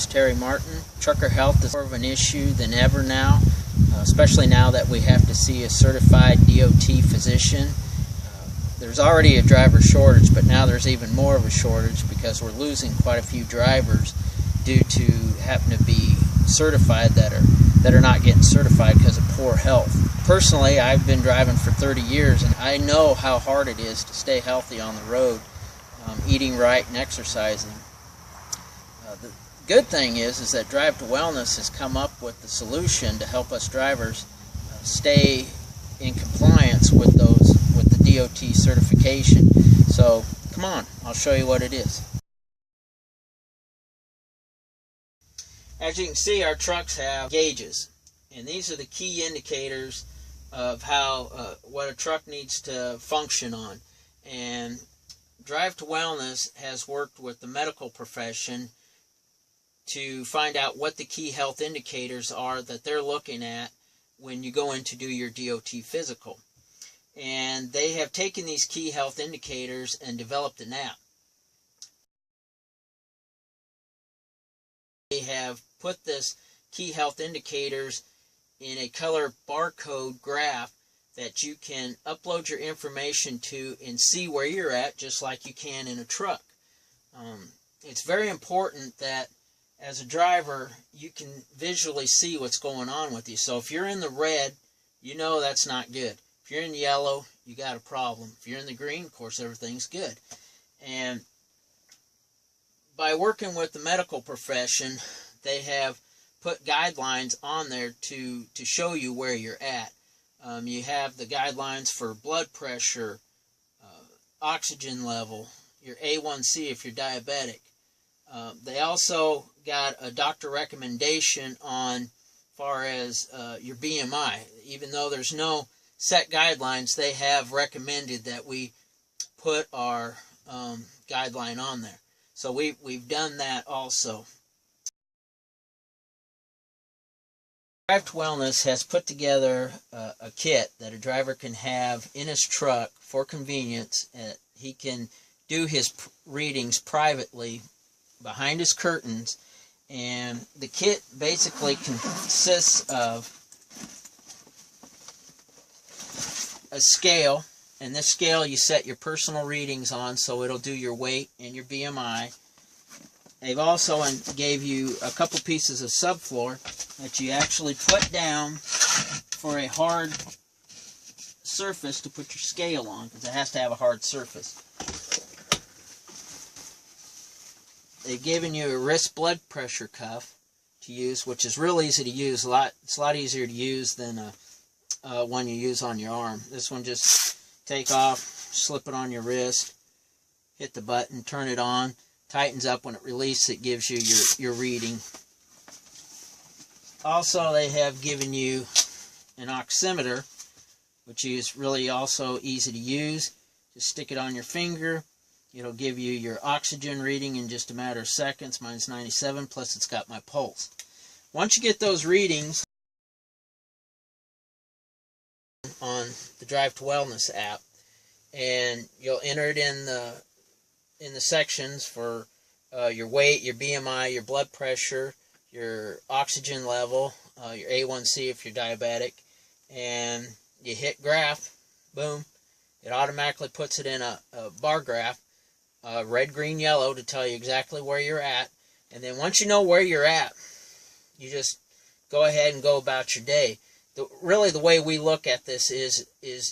name's Terry Martin. Trucker health is more of an issue than ever now, especially now that we have to see a certified DOT physician. There's already a driver shortage, but now there's even more of a shortage because we're losing quite a few drivers due to having to be certified that are not getting certified because of poor health. Personally, I've been driving for 30 years, and I know how hard it is to stay healthy on the road, eating right and exercising. The good thing is that Drive2Wellness has come up with the solution to help us drivers stay in compliance with the DOT certification. So come on, I'll show you what it is. As you can see, our trucks have gauges, and these are the key indicators of how what a truck needs to function on. And Drive2Wellness has worked with the medical profession to find out what the key health indicators are that they're looking at when you go in to do your DOT physical. And they have taken these key health indicators and developed an app. They have put this key health indicators in a color barcode graph that you can upload your information to and see where you're at, just like you can in a truck. It's very important that as a driver you can visually see what's going on with you. So if you're in the red, you know that's not good. If you're in yellow, you got a problem. If you're in the green, of course, everything's good. And by working with the medical profession, they have put guidelines on there to show you where you're at. You have the guidelines for blood pressure, oxygen level, your A1C if you're diabetic. They also got a doctor recommendation on far as your BMI. Even though there's no set guidelines, they have recommended that we put our guideline on there. So we've done that also. Drive2Wellness has put together a kit that a driver can have in his truck for convenience. He can do his readings privately behind his curtains, and the kit basically consists of a scale, and this scale you set your personal readings on, so it'll do your weight and your BMI. They've also gave you a couple pieces of subfloor that you actually put down for a hard surface to put your scale on, because it has to have a hard surface. They've given you a wrist blood pressure cuff to use, which is real easy to use. It's a lot easier to use than one you use on your arm. This one just take off, slip it on your wrist, hit the button, turn it on, tightens up. When it releases, it gives you your reading. Also, they have given you an oximeter, which is really also easy to use. Just stick it on your finger. It'll give you your oxygen reading in just a matter of seconds. Mine's 97, plus it's got my pulse. Once you get those readings on the Drive2Wellness app, and you'll enter it in the sections for your weight, your BMI, your blood pressure, your oxygen level, your A1C if you're diabetic, and you hit graph, boom, it automatically puts it in a bar graph, red, green, yellow, to tell you exactly where you're at. And then once you know where you're at, you just go ahead and go about your day. Really the way we look at this is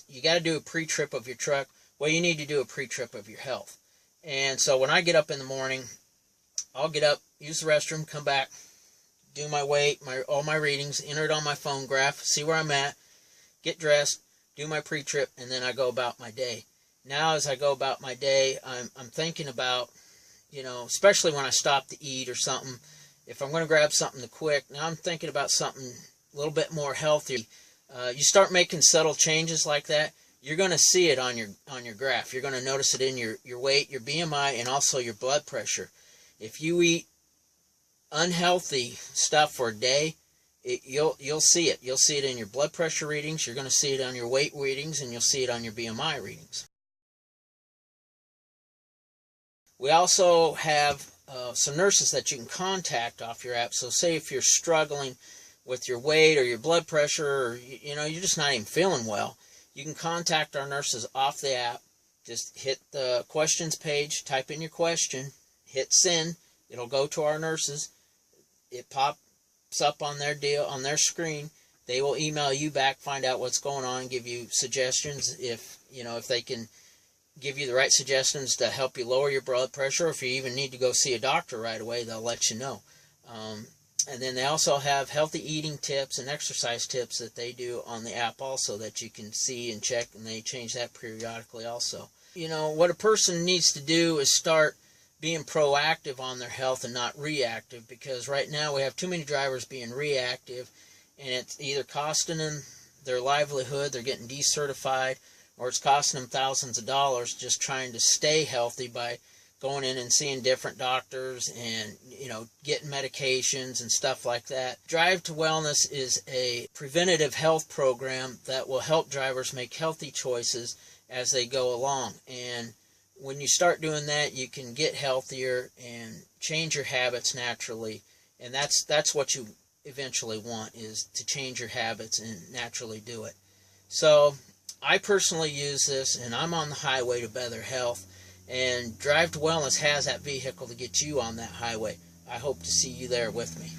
you got to do a pre-trip of your truck. Well, you need to do a pre-trip of your health. And so when I get up in the morning, I'll get up, use the restroom, come back, do my weight, all my readings, enter it on my phone graph, see where I'm at, get dressed, do my pre-trip, and then I go about my day. Now as I go about my day, I'm thinking about, especially when I stop to eat or something, if I'm going to grab something quick, now I'm thinking about something a little bit more healthy. You start making subtle changes like that, you're going to see it on your graph. You're going to notice it in your weight, your BMI, and also your blood pressure. If you eat unhealthy stuff for a day, you'll see it. You'll see it in your blood pressure readings, you're going to see it on your weight readings, and you'll see it on your BMI readings. We also have some nurses that you can contact off your app. So say if you're struggling with your weight or your blood pressure, or you're just not even feeling well, you can contact our nurses off the app. Just hit the questions page, type in your question, hit send. It'll go to our nurses. It pops up on their screen. They will email you back, find out what's going on, give you suggestions if they can give you the right suggestions to help you lower your blood pressure. If you even need to go see a doctor right away, they'll let you know. And then they also have healthy eating tips and exercise tips that they do on the app also that you can see and check, and they change that periodically also. What a person needs to do is start being proactive on their health and not reactive, because right now we have too many drivers being reactive, and it's either costing them their livelihood, they're getting decertified, or it's costing them thousands of dollars just trying to stay healthy by going in and seeing different doctors and getting medications and stuff like that. Drive to Wellness is a preventative health program that will help drivers make healthy choices as they go along. And when you start doing that, you can get healthier and change your habits naturally. And that's what you eventually want, is to change your habits and naturally do it. So I personally use this, and I'm on the highway to better health. And Drive to Wellness has that vehicle to get you on that highway. I hope to see you there with me.